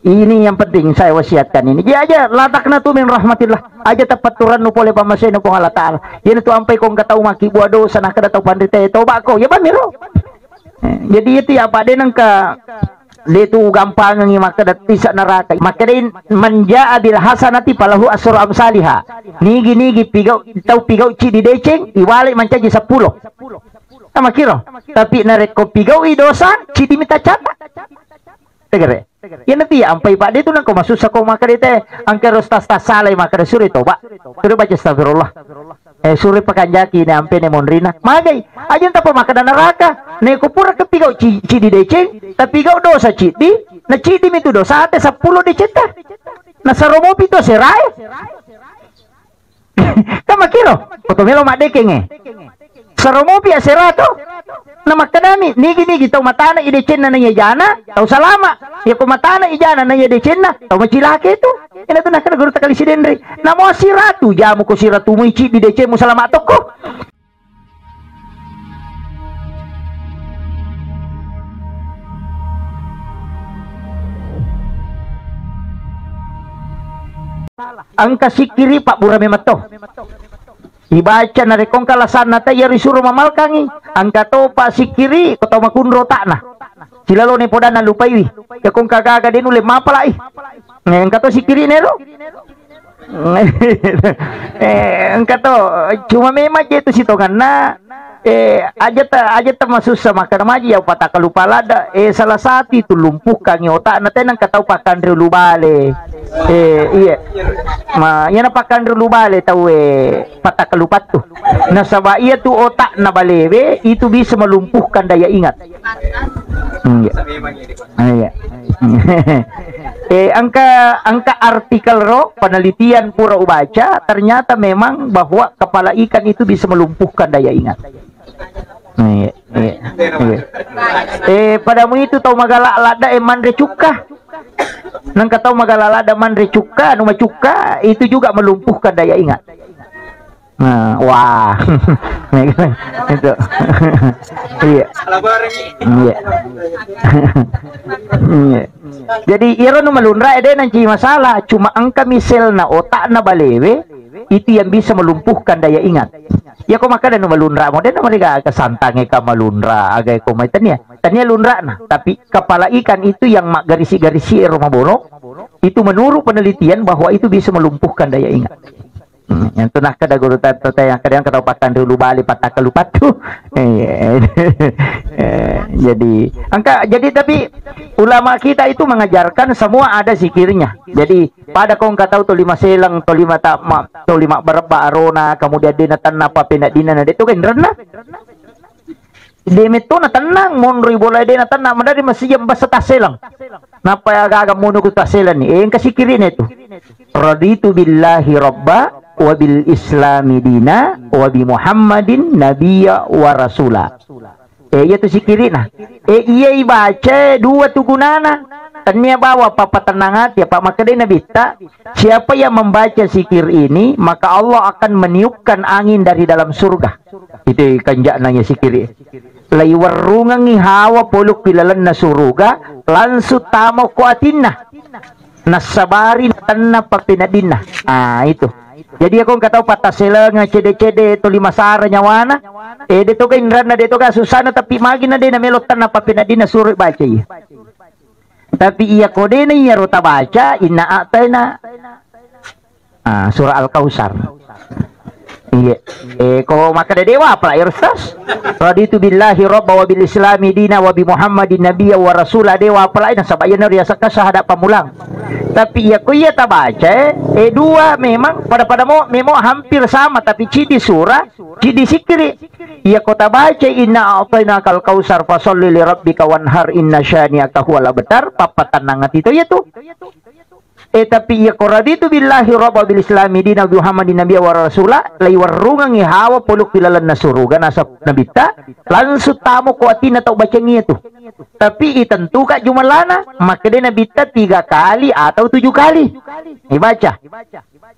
Ini yang penting saya wasiatkan ini. Dia aja latakna tu min rahmatillah. Aja tapaturan nu pole pamasay na kung Allah Ta'ala. Yan tu ampay kong kataw maki buah dosa na kada taw pandite toba ko. Ya ba miro? Jadi itu ya Pak Denang ka itu gampang ngi maka datisa neraka. Maka din manja bil hasanati palahu asru amsalha. Nigi pigau taw pigau ci di deceng iwali mancaji 10. Sama kiro. Tapi nareko pigau i dosa ci dimita cata. Tegere. Ya nanti ya ampai Pak dia tu nang kau masuk sa kau maka dia teh angker tas salai maka dia suri toba. Sudah baca astagfirullah. Suri pakanjaki ne ampe ne monrina. Magai aja entah pa maka neraka. Ne ko pura kepigau ci di deceng, tapi gau dosa ci di. Na ci di itu dosa ate 10 diceta. Na saromo pito serai. Kama kiro. Otomelo mak dekenge. Saromo pi aserato. Na makadami nigi tau matana ide cenna na jana tau salama ya ko matana ijana na ide cenna tau macilake itu ina tunah kana guru takali sidendri na mo siratu jamu ko siratu mu ici di dece mu salama toko angka sikiri Pak Burame mato dibaca na rekong kalasan na tayo risuro mamalkangi angka to pa sikiri ko to makunro ta na silalo ni podan na lupay ya kung kagaga din uli mapalai angka to sikiri nero angka to cuma memang itu sitongan na aja ta masusah makan maji ya pataka lupa lada salah satu itu lumpuhkan otak na tenang katau pakan dulu bale iya yan pakan dulu bale tahu pataka lupa tuh nasaba iya tuh otak na balewe itu bisa melumpuhkan daya ingat iya angka artikel penelitian pura ubaca ternyata memang bahwa kepala ikan itu bisa melumpuhkan daya ingat. Padamu itu tahu magala lada mandre cuka. Nang katau magala lada mandre cuka, anu macuka itu juga melumpuhkan daya ingat. Nah, wah. Itu. Iya. Iya. Jadi iro nu melunra ede nanti masalah cuma angka misel na otak na balewe itu yang bisa melumpuhkan daya ingat. Ya kok maka dan melunra modern mereka kesantange ka melunra agai ko mai tania lunra nah tapi kepala ikan itu yang mak garisi-garisi rumah bono itu menurut penelitian bahwa itu bisa melumpuhkan daya ingat. Yang tunah kada guru tata yang kadang kata pakan dulu balik patah kelupat tuh jadi tapi ulama kita itu mengajarkan semua ada zikirnya. Jadi pada kau kata tu 5 selang tu 5 takma tu 5 berba arona kemudian dia tanah apa penak dina na itu kan rena dia metu na tenang mon ribola dia na tanah mandari masih jam basa taselang napa agak mono ku taselan ni yang kasikirin itu raditu billahi rabba wa bil islami dina wa bi muhammadin nabiyya wa rasula iya tu sikirin nah iya ibaca dua tu gunana tanya bawa papa tenangat ya Pak maka dia nabita siapa yang membaca zikir ini maka Allah akan meniupkan angin dari dalam surga itu kanjak nanya zikir lai warungangi hawa poluk pilalan na suruga lansu tamo kuatinna nasabari tanna papinadinna itu jadi aku nggak tahu patah selang cede-cede itu 5 sara nyawana dia tu kan rana dia tu kan susana tapi magina dia na melot tanna papinadinna suruh baca ya tapi iya kode ini ya rota baca inna atayna surah Al-Kausar iya kau maka dewa apa ya Ustaz raditu billahi rabba wa bil islami dina wa bi muhammadin nabiyya wa rasula dewa apa lain sabayana riasaka syahadat pamulang tapi iya kau iya tak baca dua memang pada memang hampir sama tapi cidi surah cidi sikri iya kau tak baca inna atayna kal kausar fasalli li rabbika wanhar inna syani'aka huwal abtar papatan nangat itu ya tuh tapi iya koraditu billahi rabba bil islami dina Muhammadin nabiyya wa rasula lai warungangi hawa poluk pilalan nasuruga nasab nabita langsung tamu ko atina tau baca ngiya tu tapi itentu kak jumalana maka dia nabita 3 kali atau 7 kali dibaca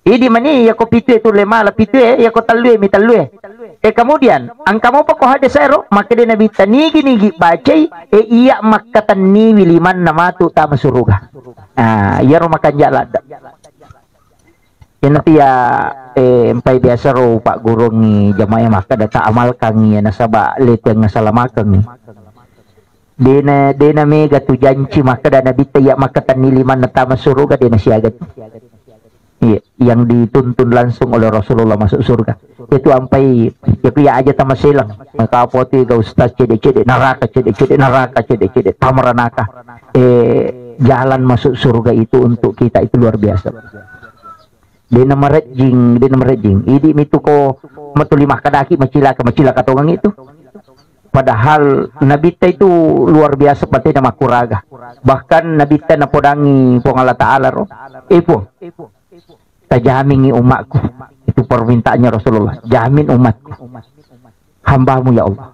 idi mani ya ko pitu itu lema la pitu ya ko talue mi talue kemudian angka mau pa ko hade sero maka dia nabita nigi bacai iya makatan ni wiliman namatu ta masuruga iya ro makan jalan nanti ya empai biasa ro pak gurung ni jamaah maka data amalkan ya nasaba let yang nasalamakan ni dena mega tu janji maka dana bita ya maka tan niliman natama surga dena siagat iya yang dituntun langsung oleh Rasulullah masuk surga itu ampai ya aja tama silang maka apoti ga ustaz cede neraka cede tamaranaka jalan masuk surga itu untuk kita itu luar biasa. Dena merejing idi mitu ko matulimah kadaki macila katongang itu padahal nabita itu luar biasa pati nama kuraga bahkan nabita na podangi pong Allah Ta'ala ro tajamingi umatku itu permintaannya Rasulullah jamin umatku hambamu ya Allah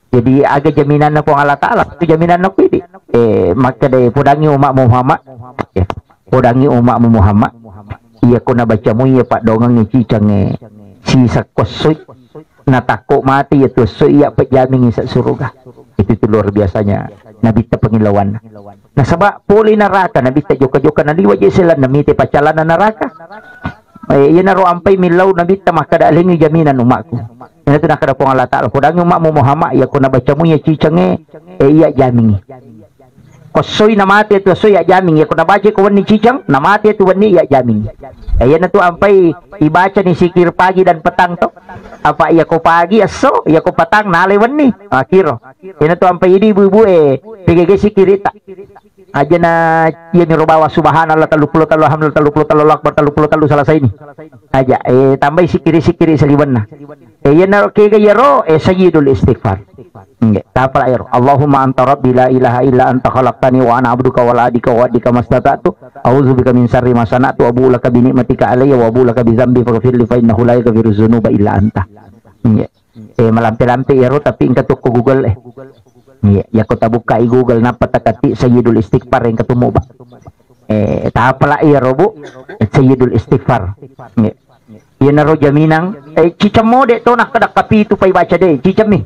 jadi agak jaminan na pong Allah Ta'ala itu jaminan aku ini maka deh podangi umat Muhammad podangi umat Muhammad iya ko na baca mo iya pak dongang ni cicang si sakosoy natako mati itu so iya pejaming sa suruga itu luar biasanya nabita pengilawan nah sabak puli neraka nabita joka na liwa sila namiti pacalan na neraka iya naro ampay milaw nabita maka dalingi jaminan umakku ina nakada po Allah Ta'ala kudang umak mo Muhammad iya ko na baca mo iya cicang iya jaming kosoy na mati itu so ya jaming ya kuna baca ko wani cicang na mati itu wani ya jaming ayan na to ampay ibaca ni sikir pagi dan petang to apa iya ko pagi aso iya ko petang nalay wani akiro yan na to ampay idi ibu pigege sikirita aja na iya ni robawa subhanallah 30 alhamdulillah 30 akbar 30 selesai ini aja tambah sikiri saliwan na yan na kaya yaro sayyidul istighfar tapal air Allahumma anta rabbi la ilaha illa anta khalaqtani wa ana abduka wa la adika wa adika mastata'tu a'udzubika min syarri ma sana'tu wa abu'u laka bi ni'matika alayya wa abu'u laka bi dzambi faghfir li fa innahu la yaghfiru dzunuba illa anta malampi-lampi ero tapi ingkat ko Google ya ko tabuka i Google napa takati sayyidul istighfar yang ketemu ba tapal air bu sayyidul istighfar yan naro jaminang cicam mo de to nakadak kapitu pay baca de cicam ni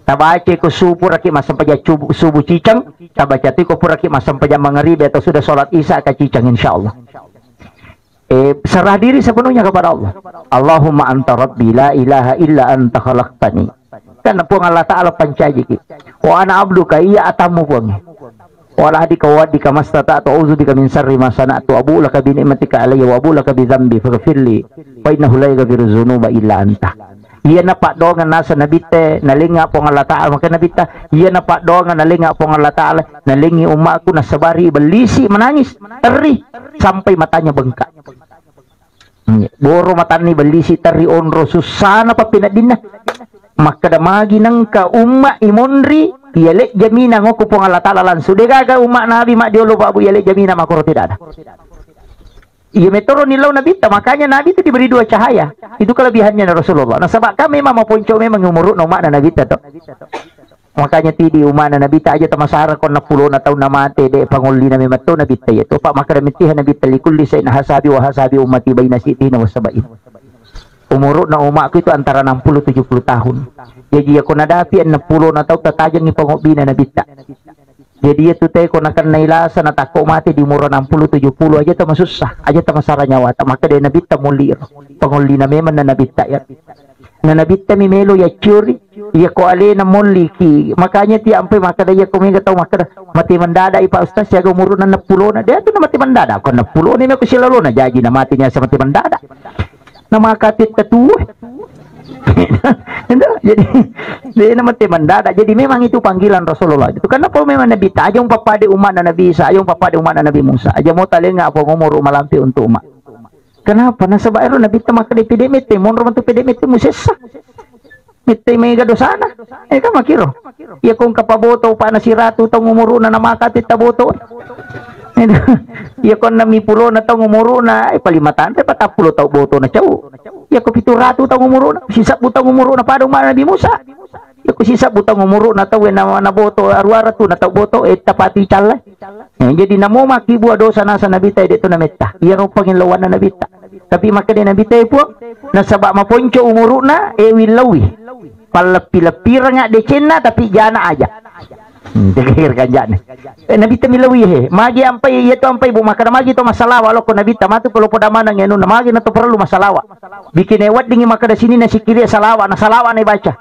tabace ko supu raki masam paja subuh cicang tabaca ti ko puraki masam paja mangaribi atau sudah sholat isya ka cicang insyaallah serah diri sepenuhnya kepada Allah Allahumma anta rabbi la ilaha illa anta khalaqtani kan po Allah Ta'ala pancaji ki wa ana abduka iya atamu po wala hadika wa hadika mastata'tu a'udzubika min syarri ma sana'tu abu'u laka bi ni'matika alayya wa abu'u laka bi dzambi faghfirli fa innahu la yaghfiru dzunuba illa anta iya na pak dongan nasa nabite nalinga po Allah Ta'ala maka nabita iya na pak dongan nalinga po Allah Ta'ala nalingi umatku nasabari belisi menangis teri sampai matanya bengkak boro matani belisi teri onro susana pa pinadina maka damagi nangka umma imonri yale jamina ngoko po Allah Ta'ala langsung degaga umma nabi mak diolo babu yale jamina makoro tidak ada iya metoro nilau nabi makanya nabi itu diberi 2 cahaya itu kelebihannya Rasulullah nah sebab kami memang ponco memang umurut no makna nabi to makanya tidi umana nabi aja tamasara kon na pulo na taon na mate de panguli na memato nabi tayo to pa makaramitihan nabi talikul sa hasabi wa hasabi ummati bayna sitina wa sabain umurut na umak ko itu antara 60-70 tahun jadi ako nadapi 60 na taon tatajang ni pangobina nabi ta jadi itu teh ko nakan nailasa na tako mati di umur 60-70 aja ta masusah aja ta masara nyawa ta maka de nabi ta mulir panguli na meman na nabi ta ya na nabi ta mimelo ya curi ya ko ale na muli ki makanya ti ampe maka de ya ko minga taw maka mati mandada ipa ustaz ya umur na 60 na dia tu na mati mandada ko 60 ni ko silalo na jaji na mati niya sa mati mandada nama katit ketua jadi dia nama teman dada jadi memang itu panggilan Rasulullah itu karena apa memang Nabi ta ajong papade umat na Nabi Isa ajong papade umat na Nabi Musa aja mau talenga apa ngomor malampi untuk umat kenapa na sabairo Nabi ta maka epidemit mon roman tu epidemit tu musesa mitte mega dosana kan makiro ya kung kapaboto pa na si ratu tong umuro na namakatit taboto iya kon na mipulo na tao umuro na palimatan pa 40 tao boto na tiyaw iya ko 700 tao umuro na sisa po tao umuro na padong Nabi Musa Ku sisa butang umuru na tahu na boto arwara tu na tahu boto tapati cala. Jadi namo maki buah dosa nasa nabita dito na meta. Iya ro panginlawan na nabita. Tapi maka dia nabita po nasaba maponcho umuru na wilawi. Palapi-lapi nga de cena tapi jana aja. Degir kan jana. Nabita milawi he. Magi ampai iya tu ampai bu maka magi to masalah walau ko nabita matu kalau pada mana ngenu na magi na to perlu masalah. Bikin ewat dingi maka da sini na sikiri salawa na salawa na baca.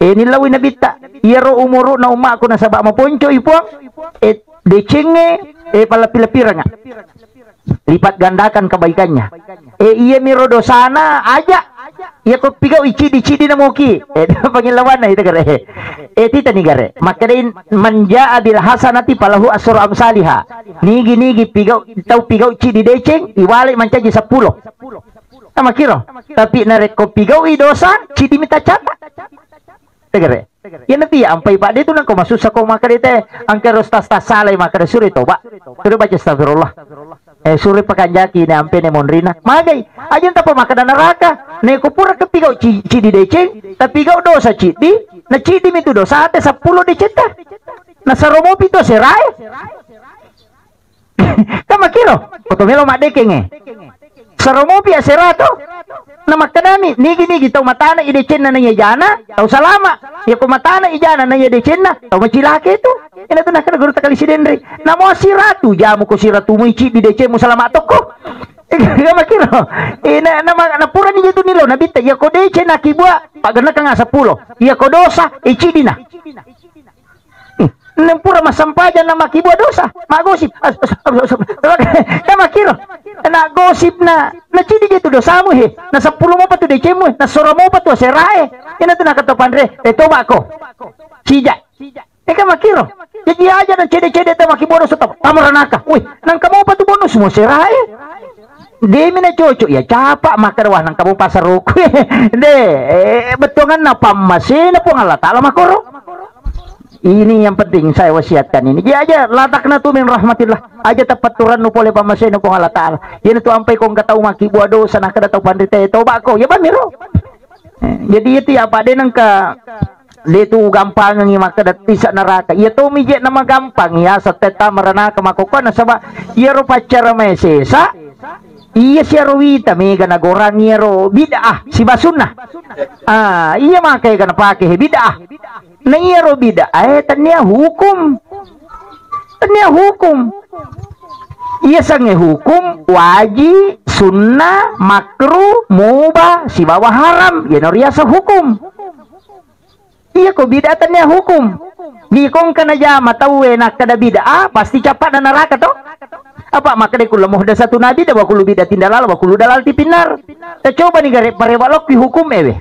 Nilawi na bita iyaro umuro na uma ko na saba maponcho ipuang decenge palapi-lapi nga lipat gandakan kebaikannya iya miro dosana aja iya ko pigaw icidi na moki pangilawan na ito gare tita ni gare makarin manja abil hasanati palahu asur amsaliha nigi pigaw tau pigaw icidi deceng iwali mancaji 10 sama kiro tapi nareko pigaw i dosa cidi mita cata tegere ya nanti ampai pak dia tu nang kau masuk kau maka dia angker tas salai maka dia suri toba sudah baca astagfirullah suri pakanjaki ne ampe ne monrina magai aja tak makan neraka ne ko pura kepigau cidi deceng tapi kau dosa cidi na cidi itu dosa ada 10 deceta na saromo pito serai kama kilo kotomelo mak dekenge saromo pia serato na makadami nigi tau matana ide cenna na jana tau salama ya ko matana ijana na ide cenna tau macilake tu ina tu nak guru takali sidendri na mo siratu jamu ko siratu mu ici di dece mu salama toko ga makiro ina na pura ni tu nilo na bita ya ko dece na kibua pagana ka nga 10 ya ko dosa ici dina nempura masampajan na makibua dosa magosip ka makiro na gosip na cidi gitu dosamu he na 10 mo pa tu decemu na sora mo pa tu serae ina tu nakatopan re toba ko sija ka makiro jadi aja na cede ta makibono sa tamaranaka uy nang kamo pa tu bonus mo serae de mina cocok ya capa makarwah nang kamu pasar ruku de betongan na pamase na po Allah taala makoro. Ini yang penting saya wasiatkan ini. Dia aja latakna tu min rahmatillah. Aja tapaturan nu pole pamaseno ko Allah taala. Yan tu ampai kong katau maki buah dosa nak kada tau pandite toba ko. Ya ba miro. Jadi itu ya pak denang ka dia tu gampang ngi maka dat bisa neraka. Ya tu mije nama gampang ya sateta marana ka makokon sabab ya ro pacara mesesa. Iya si Arwita mega nagorang ro bid'ah si basunnah. Iya makai kana pakai bid'ah. Na ro bid'ah tanya hukum. Iya sange hukum wajib, sunnah, makruh, mubah, si bawah haram. Ya riasa hukum. Iya ko bid'ah tanya hukum. Di kong kana jama tahu enak kada bid'ah pasti capat dan neraka toh. Apa maka de kula muhda satu nabi da wakulu bida tindalal wakulu dalal tipinar coba nih gare parebalok di hukum ewe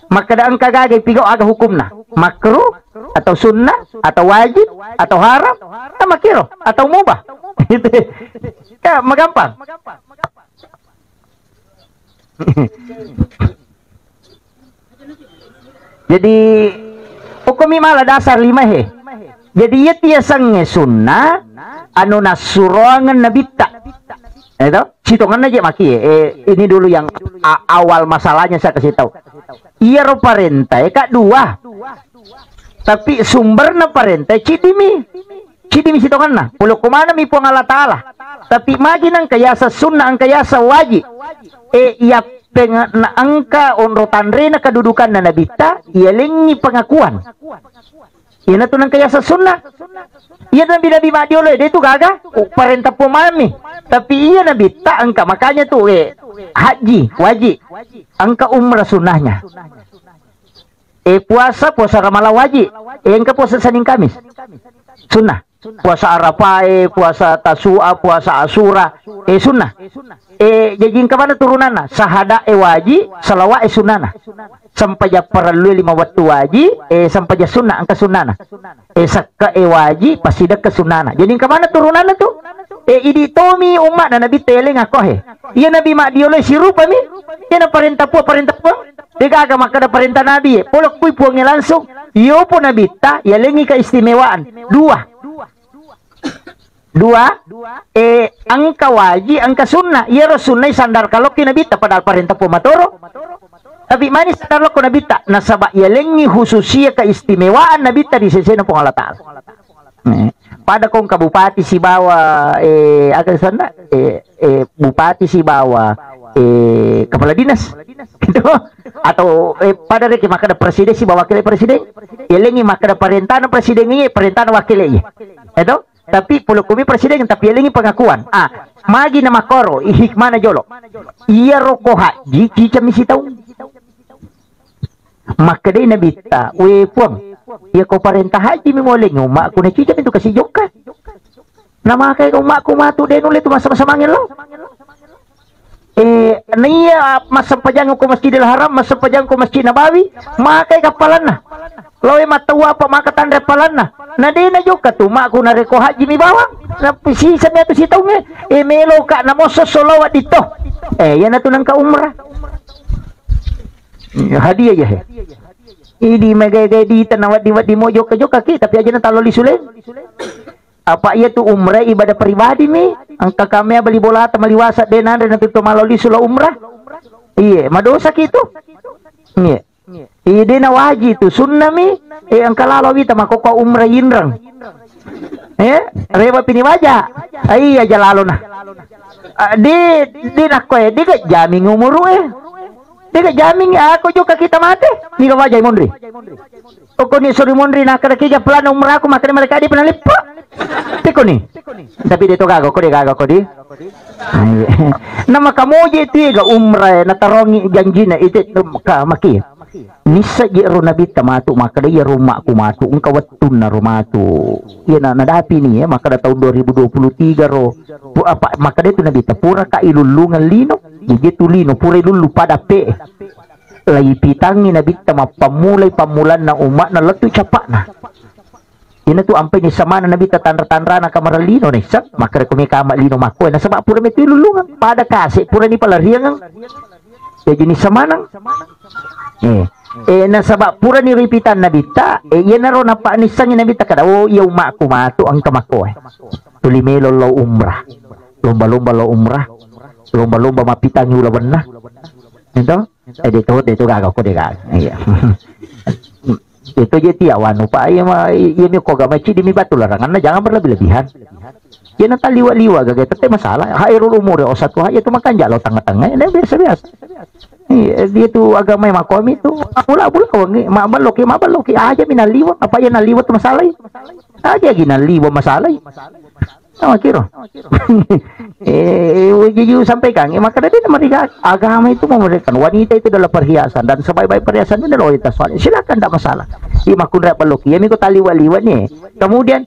maka da angka gage pigo aga hukumna makruh atau sunnah atau wajib atau haram sama kiro atau mubah gitu ya magampang jadi hukumi malah dasar 5 he jadi ya tiasange sunnah anu nasurongan nabita itu citongan aja maki ini dulu yang awal masalahnya saya kasih tahu iya ro parenta kak 2 tapi sumberna parenta cidimi citongan na pulau kumana mi puang Allah taala tapi magi nang kayasa sunnah ang kayasa wajib iya pengen angka onrotan rena kedudukan na nabita iya lengi pengakuan iya tu nang kayasa sunnah. Iya nabi madiolo dia tu gagah perintah pemami. Tapi iya nabi tak angka makanya tu haji wajib. Angka umrah sunnahnya. Puasa Ramadan wajib. Angka puasa Senin Kamis. Sunnah. Puasa Arafah, puasa Tasua, puasa Asura, sunnah. Jadi ingka mana turunanna? Sahada wajib, salawat sunnah. Sampai ja perlu 5 waktu wajib, sampai ja sunnah angka sunnah. Sakka wajib pasti dak ke sunnah. Jadi ingka mana turunanna tu? Idi tomi umat na nabi teleng ako he. Iya nabi mak dioleh sirupa mi. Iya na perintah po. Dega aga maka da perintah nabi. Polok pui puangnya langsung. Iyo po nabi ta, ya lengi keistimewaan. 2 angka wajib angka sunnah iya ro sunnah sandar kalau kina bita padahal perintah po matoro Tapi manis kalau ko nabita nasaba yalengi khususia keistimewaan nabita di sisi ng Allah Ta'ala. Pada kong kabupati Sibawa agak sana bupati Sibawa kepala dinas gitu atau pada reki maka ada presiden Sibawa wakil presiden yalengi maka ada perintahan presiden ini perintahan wakilnya itu tapi pulau kumi presiden tapi yalengi pengakuan magi nama koro hikmana jolo iya rokoha jiki camisi tahu maka dia nabita we puang ya ko parentah haji memoleng mak ko na chicha itu kasih joka nama kay ko mak ko matu den ulit masa-masa mangin lo niya masapajang ko Masjidil Haram masapajang ko Masjid Nabawi makay kapalan na loe matawa pa makatanda palan na di na joka tu mak ko na reko haji mi bawang na sisa na to si taw melo ka na mo solowa dito yan na to nang ka umrah hadiah ya ini megay di tanawat di mojo ke joka kita tapi aja na talo lisulen apa iya tu umrah ibadah pribadi mi angka kami beli bola atau maliwasa denan dan itu maloli sula umrah iya madosa gitu iya iya na wajib tu sunnah mi angka lalawi tamako ko umrah yinrang reba pini waja iya aja lalo na di nakwe di ka jaming umuru Dika jaming ako juga kita mati. Nika wajay mondri. Oko ni suri mondri nakarakiga plano umrah ko makanya mereka di penalipa. Tiko ni. Tapi dito gago ko di. Nama kamu je tiga umrah na tarongi janji na itu ka maki. Nisa jero nabi tamatu maka dia rumah ku matu ungkawatun na rumah tu. Iya na nadapi ni maka da tahun 2023 ro. Apa maka dia tu nabi tapura ka ilulungan lino. Jadi tulino pura lulu pada pe lagi pitangi nabi tama pamulai pamulan na umat na letu capak na ina tu ampai ni sama na nabi tatandra na kamar lino ni sak maka kami kamak lino mako na sebab pura metu lulungan pada kasih pura ni palariang ya jenis sama nang na sebab pura ni ripitan nabi ta iya na ro napa ni sang nabi ta kada iya umak ku matu ang kamako tulimelo lo umrah lomba-lomba lo umrah lomba-lomba mapitangi ulawan na itu dito gagaw ko iya itu jadi awan upa iya mi koga maci di mi batu larangan na jangan berlebih-lebihan yan ang taliwa-liwa gagay tapi masalah hairul umur osat ko itu makan jalo tengah-tengah ini biasa-biasa dia tu agama yang makomi tu pula-pula kawangi mabaloki aja minaliwa apa yan naliwa tu masalah aja ginaliwa masalah kiro jujur sampaikan maka dari mereka agama itu memberikan wanita itu adalah perhiasan dan sebaik-baik perhiasan itu adalah wanita soalnya silakan tidak masalah makun rap peluki ya miko tali waliwan nih kemudian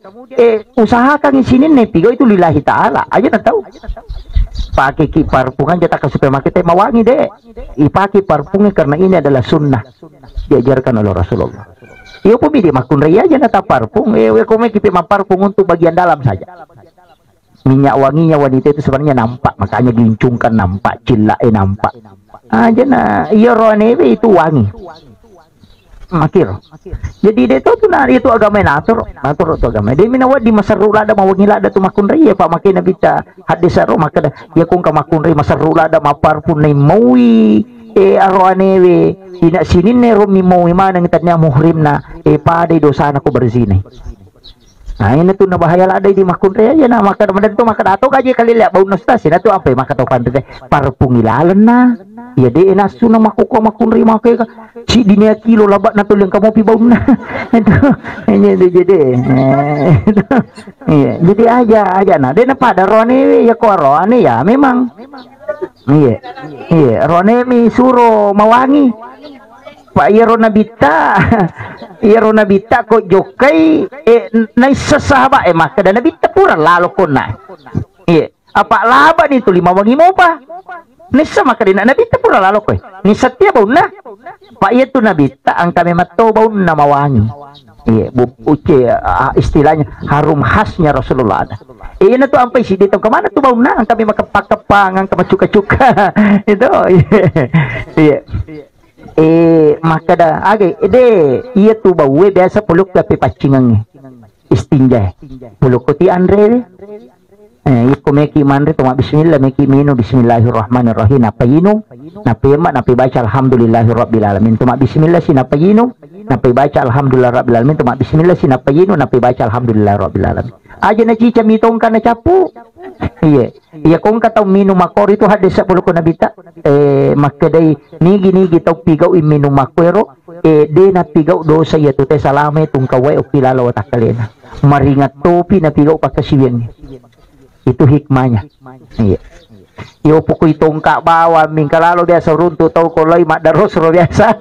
usahakan di sini nih pigo itu lillahi ta'ala aja tak tahu pakai parpungan jatah ke supermarket mawangi deh pakai parfumnya karena ini adalah sunnah diajarkan oleh Rasulullah iya pun dia makun raya aja nata parfum kome kipi parfum untuk bagian dalam saja minyak wanginya wanita itu sebenarnya nampak makanya gincungkan nampak cilak nampak aja nah iya roanewe itu wangi makir jadi dia itu itu agama natur itu agama dia minawat di masarula ada mawangi lada tu makun raya pak makin nabi ta hadis aro maka ya kung kamakun raya masarula ada maparpun na mawi aroanewe tidak sini ne romi mawi mana ngitanya muhrim na pada dosa aku berzina. Nah ini tuh bahaya lah ada di makun raya ya nah maka kemudian tuh maka atau gaji kali lihat bau nostalgia itu apa maka tahu kan teh parpungilalan nah ya deh nasu nama koko makun raya maka si dinia kilo labat na tuh yang kamu pi bau nah itu jadi iya jadi aja nah dia pada rone ya korone ya memang iya rone mi suro mawangi Pak Iro nabita ko jokai nai sesahaba maka dan nabita pura lalu kona apa laba nih tu lima wangi mau pa nisa maka dina nabita pura lalu ko ni satya bau na Pak itu nabita ang kami mato bau na mawangi istilahnya harum khasnya Rasulullah ada na tu ampai si dito kemana tu bau na ang kami makapakapang ang kamacuka-cuka itu maka dah iya tu bawa biasa peluk tapi pacingan istinja peluk koti Andre Iko meki manri toma bismillah meki minu bismillahirrahmanirrahim napa yinu napa yema napa baca alhamdulillahirabbil alamin toma bismillah si napa yinu napa baca alhamdulillahirabbil alamin toma bismillah si napa yinu napa baca alhamdulillahirabbil alamin aja na cica mitong kana capu iya kung kataw minu makor itu hadis sa puluko nabita makadai nigi tau pigaw iminu makwero de na pigaw dosa ya tu te salame tung kawai o kilala wa takalena maringat topi na pigaw pakasiwen itu hikmahnya. Iya. Yo pukul tongkak bawa mingkalalo biasa runtu tau koloi mak daros ro biasa.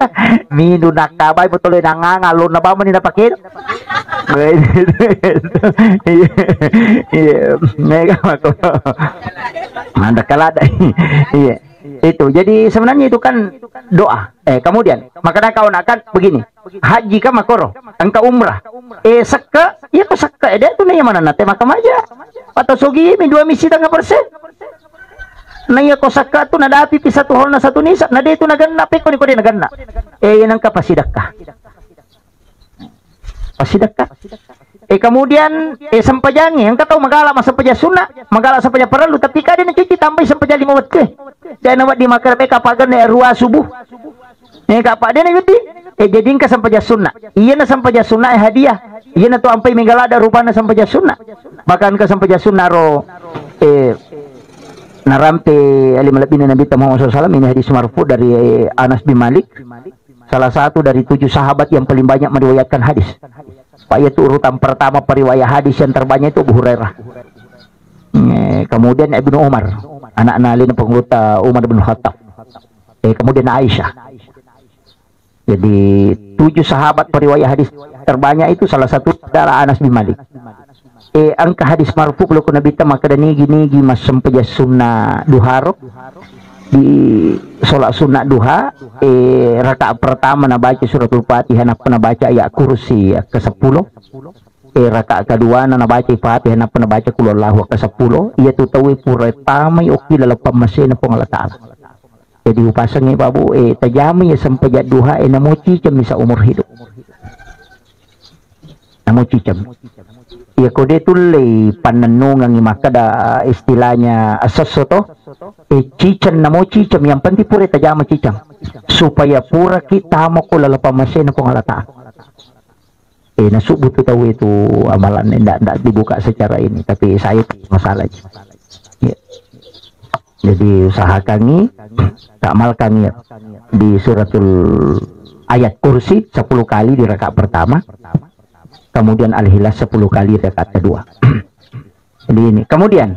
Minu nakabay mo tuloy nangangalo na ba man ni napakit? Iya. Mega mako. Manda kalada. Iya. Itu jadi sebenarnya itu kan doa. Kemudian maka kau akan begini haji ka makoro angka umrah sekka ya ko sakka ada tu na mana nate makam aja atau sogi mi 2 misi tengah persen na ya ko sakka tu na dapi pi satu hol na satu nisa na de tu naganna pe ko ni naganna yan ang kapasidakka pasidakka kemudian sampajangi yang kata magala masampaja sunna magala sampaja perlu tapi kada na cuci tambah sampaja 5 wete dan awak di makar pe kapagan ruah subuh kapak dia na yudi jadi ka sampaja sunna iya na sampaja sunna hadiah iya na tu ampai minggalada rupa na sampaja sunna bahkan ka sampaja sunna ro narampe alim labina Nabi Muhammad SAW ini hadis marfu dari Anas bin Malik salah satu dari 7 sahabat yang paling banyak meriwayatkan hadis. Pak itu urutan pertama periwayat hadis yang terbanyak itu Abu Hurairah. Kemudian Ibnu Umar, anak nalin pengurut Umar bin Khattab. Kemudian Aisyah. Jadi 7 sahabat periwayat hadis terbanyak itu salah satu adalah Anas bin Malik. Angka hadis marfu kalau kuna bita maka nigi mas sampaja sunnah duha di sholat sunnah duha rakaat pertama na baca suratul Fatihah na baca ayat kursi ke-10 rakaat kedua na baca Fatihah na baca qul huwallahu ke-10 iya tu tawi pertama oki lalapam masih na pangala taala jadi upasang babu tajami ya sampaja duha na mochi cam sa umur hidup na mochi cam ya kode tulay pananungan ng makada istilahnya asasoto cicam namo cicam yang penting pura tajama cicam supaya pura kita mo ko lalapamasin na pangalata nasubut tahu itu amalan tidak dibuka secara ini tapi saya masalah ya. Jadi usahakan ni amalkan ya di suratul ayat kursi 10 kali di rakaat pertama kemudian Al-Ikhlas 10 kali rakaat kedua. Jadi ini. Kemudian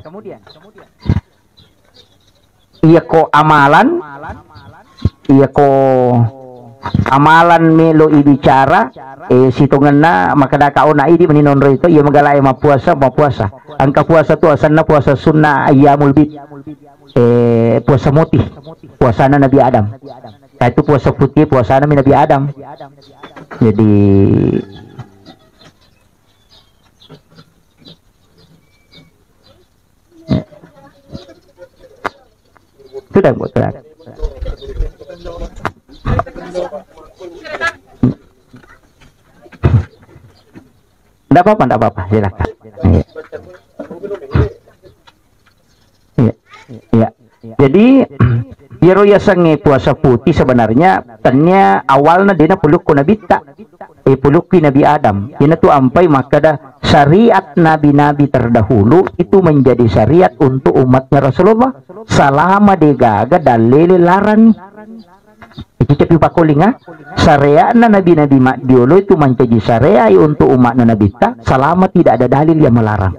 iya ko amalan melo ibicara situngan na makadakao na idi maninonro ito iya magalay mapuasa angka puasa tu asan na puasa sunnah ayyamul bid puasa mutih puasa na Nabi Adam itu puasa putih puasa na Nabi Adam jadi sudah buat tidak apa-apa silakan ya. Jadi biro ya sange puasa putih sebenarnya tanya awalnya dia puluk ku Nabi puluk ki Nabi Adam ini tuh ampai maka dah syariat nabi-nabi terdahulu itu menjadi syariat untuk umatnya Rasulullah selama digaga dalil larang itu tapi pakulinga syariat nabi-nabi dulu itu menjadi syariat untuk umatnya Nabi selama tidak ada dalil yang melarang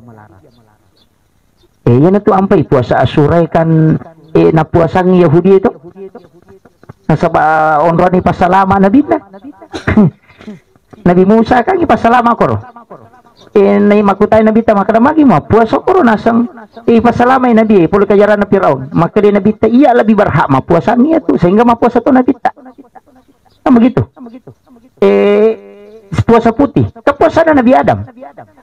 ini tuh ampai puasa Asyura kan na puasang Yahudi itu nasaba onroni pasalama Nabi Nabi Musa kan pasalama koro nai makutai Nabi ta maka magi mo puasa koro nasang pasalama Nabi puluh kajaran na Firaun maka dia Nabi ta iya lebih berhak ma puasa niya tu sehingga ma puasa tu Nabi ta begitu puasa putih kepuasan Nabi Adam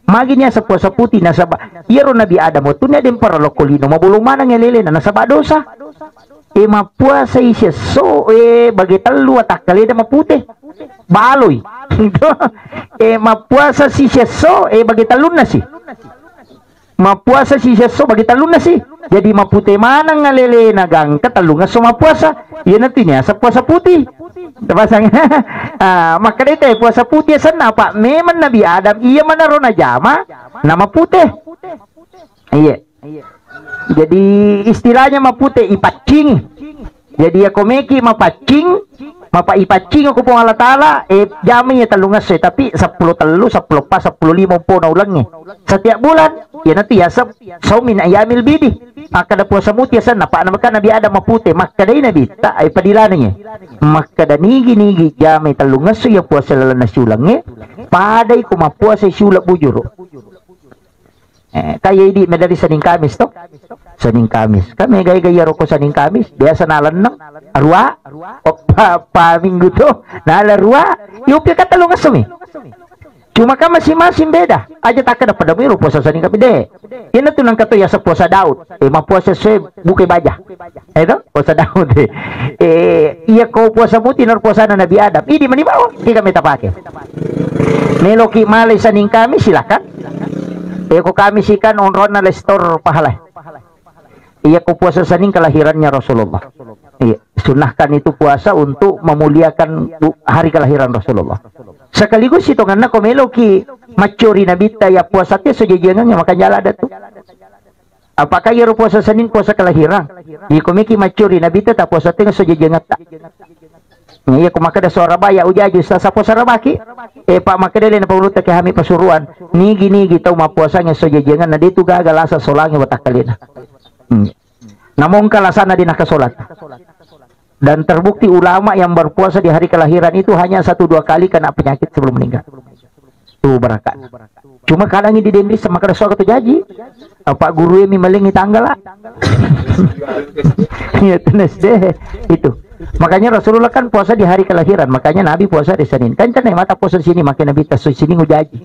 maginya sepuasa putih nasaba iyaro Nabi Adam tu nya dem para lokolino mabulong manang ngelele na nasaba dosa mapuasa isya so bagi telu atak kali ada maputih baloy mapuasa si siya so bagi talun na si mapuasa si seso bagi taluna sih. Jadi mapute mana ngalele nagang katalunga so mapuasa. Iya nanti nih asa puasa putih. Terpasang. Maka itu puasa putih sana Pak. Memang Nabi Adam iya mana rona jama nama putih. Iya. Jadi istilahnya mapute ipacing. Jadi ya komeki mapacing, mapa ipacing aku pun Allah Taala jaminya talungas tapi 10 telu 10 pas 10 lima po na ulangnya setiap bulan ya nanti ya saumin ayamil bidi kada puasa mutiasan napa namakan Nabi Adam mapute maka dai Nabi tak ay padilananya maka da nigi jami talungas ya puasa lalana ulangnya padai ko mapuasa siulap bujur. Kaya di medali Senin Kamis to Senin Kamis kami gaya-gaya roko Senin Kamis biasa nalan arwa o pa minggu to nala arwa yupi katalungas sumi cuma kan masing-masing beda aja tak ada pada miru puasa Senin Kamis deh ini tuh nang kato ya sa puasa Daud mapuasa se buke baja itu puasa Daud iya ko puasa muti nor puasa Nabi Adam ini mani bawa kita kami tapake meloki malay Senin Kamis silakan. Ko kami sikan onron na lestor pahala. Iya ko puasa Senin kelahirannya Rasulullah. Iya, sunahkan itu puasa untuk memuliakan hari kelahiran Rasulullah. Sekaligus itu karena komelo ki macuri nabita ya puasa teh sejejengannya makanya ada tuh. Apakah ya puasa Senin puasa kelahiran? Iya komiki macuri nabita tak puasa teh sejejengan tak. Iya kumaka da Surabaya ujaji sa puasa rabaki Pak makadele na paulut ke kami pasuruan nigi tau mapuasanya so jejengan na dito gagal asa solangi watakalina namong kalasana din nakasolat dan terbukti ulama yang berpuasa di hari kelahiran itu hanya 1-2 kali kena penyakit sebelum meninggal tuh barakat cuma kadang ini dendis sama kada soal jaji Pak guru yang melingi tanggal lah ya tenes deh itu. Makanya Rasulullah kan puasa di hari kelahiran, makanya Nabi puasa di Senin. Kan mata puasa di sini, makanya Nabi tas sini ngujaji.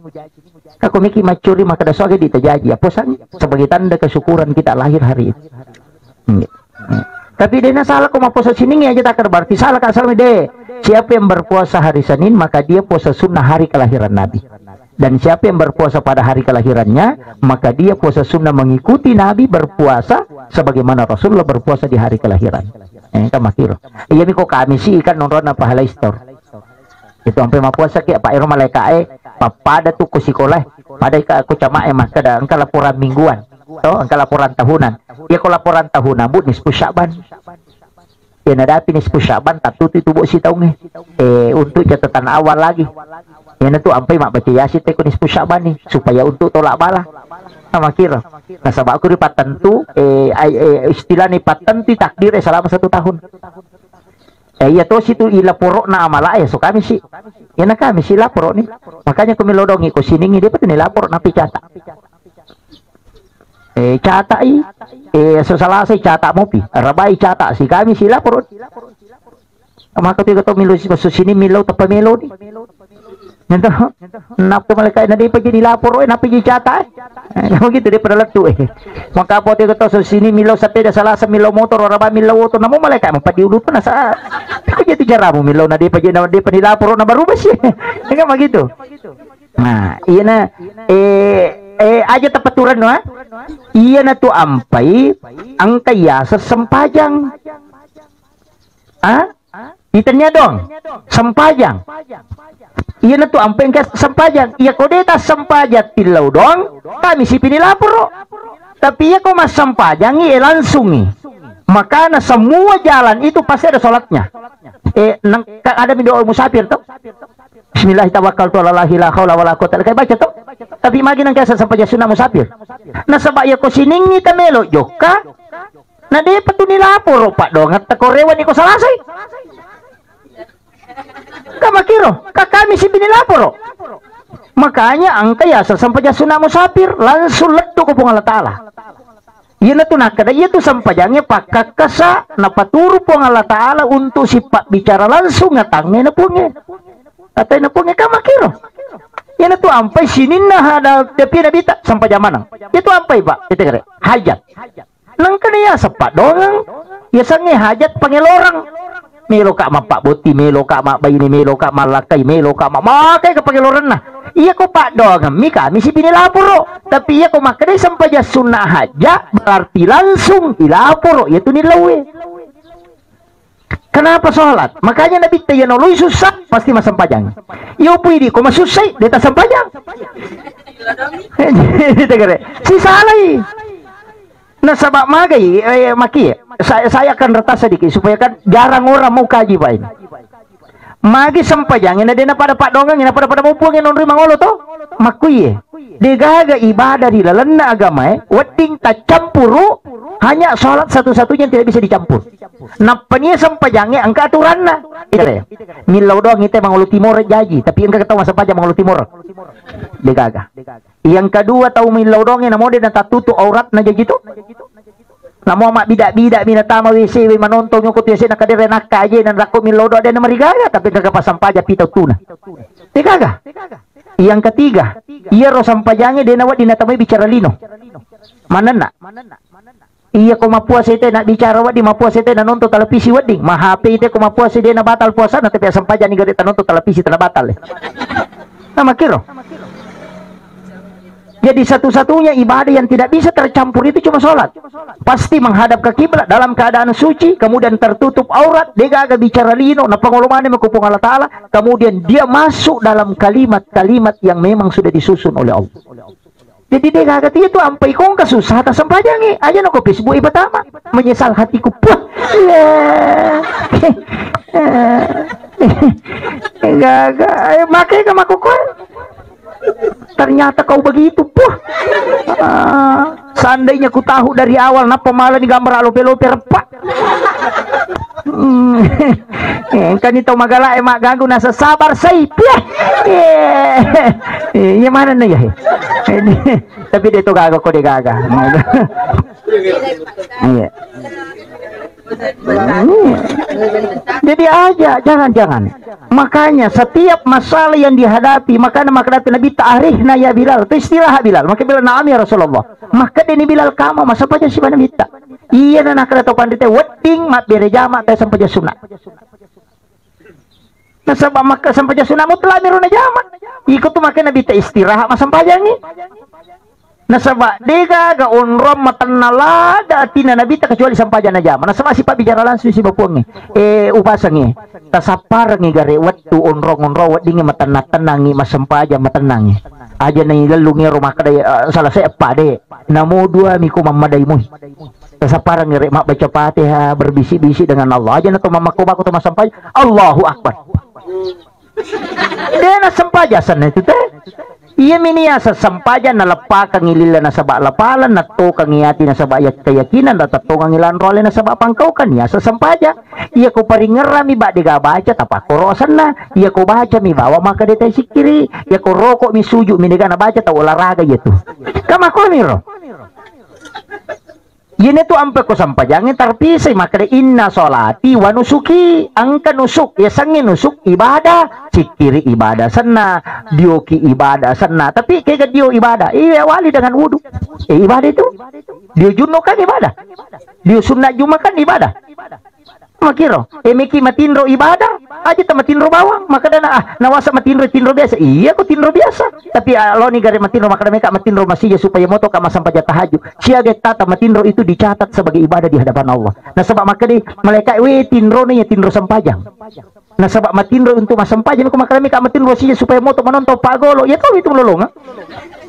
Kako miki macuri maka dasoge ditajaji. Ya puasa sebagai tanda kesyukuran kita lahir hari itu. Tapi dia salah kok mau puasa sini aja tak berarti salah kan salah deh. Siapa yang berpuasa hari Senin maka dia puasa sunnah hari kelahiran Nabi. Dan siapa yang berpuasa pada hari kelahirannya maka dia puasa sunnah mengikuti Nabi berpuasa sebagaimana Rasulullah berpuasa di hari kelahiran. Kamakiro. Iya miko kami sih ikan nonton apa halai store. Itu sampai mau puasa ki Pak Ero malaikae papada tuh ku sekolah pada aku cama maka ada angka laporan mingguan. Oh, angka laporan tahunan. Ya kalau laporan tahunan bu nisfu Sya'ban. Ya nadapi nisfu Sya'ban tatu itu bu si tahu untuk catatan awal lagi. Ya itu sampai mak baca yasin teh ku nisfu Sya'ban nih supaya untuk tolak bala. Sama kira. Nah sabak aku di patentu istilah nih patentu takdir selama 1 tahun. Ya to situ ilaporo na amala so kami sih. Ya na kami sih laporo nih. Makanya kami lodongi ko siningi dia betul nih lapor napi cata. Cata sesalasa cata mopi. Rabai cata si kami sih laporo. Maka tiga to milu sini milu tapa melo nih. Nento nap malaikat na di pa gini lapor napi gi cata kamu gitu dia pada letu maka po tiga to sini milaw sa peda salasa milaw motor ora ba milaw auto namo malaikat mo padiulut pa na sa ko jadi cara mo milaw na di pa nilapor na barubas enggak begitu. Nah iya na aja tepaturan no iya na tu ampai ang kaya sa sempajang ditanya dong sempajang. Iya na to ang pengkas sempajang. Iya ko deta sempajat tilaw dong. Kami si pinilapor. Tapi iya ko mas sempajang langsung maka na semua jalan itu pasti ada sholatnya. Ada doa musafir tuh. Bismillahirrahmanirrahim. La haula wala quwwata illa billah. Baca tuh. Tapi magi nang kasa sempajang sunah musafir. Na sabaya ko siningi tamelo joka. Na de patunilapor pak dong. At korewan iko salasay. Kamakiro, kami si binilaporo. Makanya ang kaya sa sampajasuna musafir langsung letu ko pong Allah Ta'ala. Yan na tunakada, iya to sampajangnya pakakasa napaturo pong Allah Ta'ala untuk si pak bicara langsung ngatangnya na pongnya. Atay na pongnya kamakiro. Yan na to ampay sinin na hada tepi na bita sampajamanang. Ito ampay ba? Ito kare, hajat. Nang kanaya sa pak dongang, yasangnya hajat pangelorang. Melo ka mapak boti, melo ka mak bayi ni, melo ka malakai, melo ka makai kapag loren na. Iya ko pak dong, kami si pinilapuro. Tapi iya ko makanya sampai sunnah haja berarti langsung ilapuro, yaitu nilawe. Kenapa sholat? Makanya Nabi tayo noloy susah pasti masampajang. Iyo pwede ko masusay, deta sampajang. Si salay. Nasabak magay, maki. Saya akan retas sedikit supaya kan jarang orang mau kaji pak ini. Magi sampajang, ina din na pada pak dongang, ina pada mupungin onri mangolo to. Makuye. Digaga ibadah di dalam agama wedding tak campuru, hanya sholat satu-satunya yang tidak bisa dicampur. Napanya sampajangnya angka aturan na. Ite milau doang ite mangolo timur jaji, tapi engka ketawa sampaja mangolo timur. Digaga. Yang kedua tahu milau doang ina mode na tatutu aurat na jaji to. Namo mak bidak-bidak binatama WC we manontong nyukut WC na kadere nakka aja nan rako milau doang dan marigaga tapi kagak pasampaja pitau tuna. Digaga. Yang ketiga, iya ro sampajangnya dia nawat dinatamai bicara lino. Mana nak? Iya ko mapuas ite nak bicara wadi mapuas ite na nonton televisi wedding. Ma HP ite ko mapuas ite na batal puasa na tapi sampajan ni gari nonton televisi na batal. Nama kiro. Jadi satu-satunya ibadah yang tidak bisa tercampur itu cuma sholat. Pasti menghadap ke kiblat dalam keadaan suci, kemudian tertutup aurat, dia gak bicara lino, na pengulumannya mengkupung Allah Ta'ala, kemudian dia masuk dalam kalimat-kalimat yang memang sudah disusun oleh Allah. Jadi dia gak itu ampai kong kesusah atas sempajangi. Aja no ko Facebook pertama, menyesal hatiku. Puh. Gak, makai ke makukul. Ternyata kau begitu, puh. Seandainya ku tahu dari awal, napa malah di gambar alope-lope repak. Kan itu magala emak ganggu nasa sabar say, piah. Iya mana nih ya? Tapi dia itu gagal kok dia gagal. Iya. Jadi aja, jangan. Makanya setiap masalah yang dihadapi, maka Nabi ta'arihna ya Bilal, itu istilah Bilal. Maka Bilal na'am ya Rasulullah. Maka ini Bilal kamu, masa paja si mana minta. Iya na nakala to pandite wedding mak bere jama ta sampai sunat. Nah sabab maka sampai sunat mutlak miruna jama. Ikut tu maka Nabi ta istirahat mas sampajangi. Nasaba dega ga unrom matanala da tina nabi ta kecuali sampajan aja. Nasaba si pak bicara langsung si bapuangi. Upasangi. Tasapar ngi gare waktu unro wadingi matanna tenangi masampaja matanangi. Aja nang lalungi rumah kada salah saya apa de. Namo dua miku mamadai mu. Tasapar ngi mak baca Fatihah berbisik-bisik dengan Allah. Aja na to mamaku baku to masampaja. Allahu Akbar. Dia na sampaja sana itu teh. Iya minia sesampaja na lepa kangilila na sabak lapalan na to kangiati na sabak keyakinan na to kangilan role na sabak pangkau kan ya sesampaja. Iya ko paringera mi ba diga baca tapak korosan na. Iya ko baca mi bawa maka detay sikiri. Iya ko rokok mi suju mi diga na baca ta olahraga gitu. Kama ko miro. Yun itu ampe ko sampajangin terpisah maka inna solati wa nusuki angka nusuk ya sangi nusuk ibadah cikiri ibadah sana dioki ibadah sana tapi kayak dio ibadah iya wali dengan wudu ibadah itu dio juno kan ibadah dio sunat juma kan ibadah makiro miki matinro ibadah aja ta matinro bawang maka dana nawasa matinro biasa iya ko tinro biasa tapi lo ni gare matinro maka mereka matinro masih supaya moto ka masampaja tahajud siaga tata matinro itu dicatat sebagai ibadah di hadapan Allah. Nah sebab maka di malaikat we tinro nih tinro sampajang. Nah sebab matinro untuk masampajan ko maka mereka matinro sih supaya moto menonton pagolo ya kau itu melolong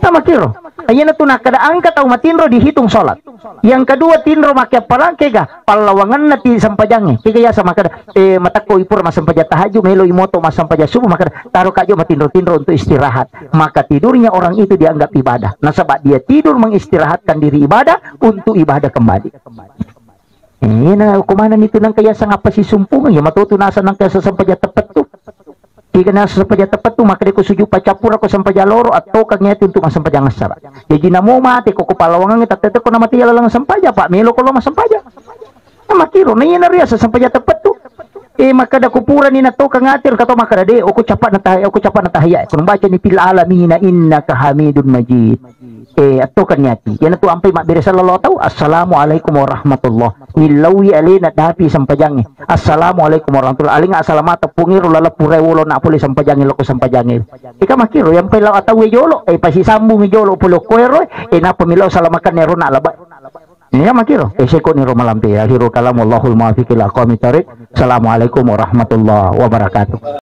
sama kiro ayana tu nak kada angkat atau matinro dihitung sholat. Yang kedua tinro makai parang kega palawangan nati sampajangnya kega ya sama kada matako ipur masampaja tahajud melo imoto masampaja subuh maka taruh kajo matinro untuk istirahat maka tidurnya orang itu dianggap ibadah. Nah sebab dia tidur mengistirahatkan diri ibadah untuk ibadah kembali. Nah kumanan itu nang kaya sang apa si sumpungan ya matutunasan nang kaya sasampaja tepat tu. Jika nasa sampaja tepat tu maka dia suju pacapur ako sampaja loro atau kagnya untuk masampaja ngasara. Jadi namo mati ko kupalawangan kita tete ko na mati lang sampaja pak melo ko lo masampaja. Nah makiro na yan na riya sa sampaja tepat tu. Maka da kupuran ni nato kangatir kato maka de ako capat na tahiya kun baca ni fil alamin innaka hamidun majid. atau kanyati yan tu ampai mak bere sallallahu tahu assalamualaikum warahmatullah nilawi alina dapi sampajangi assalamualaikum warahmatullah alinga salamata pungiru lala purewolo na puli sampajangi loko sampajangi ika makiro yang pela atau jolo pasi sambung jolo pulo koero na pemilau salamakan nero na laba ini makiro seko ni romalampi akhiru kalam wallahul muwaffiq ila aqwamit thoriq assalamualaikum warahmatullahi wabarakatuh.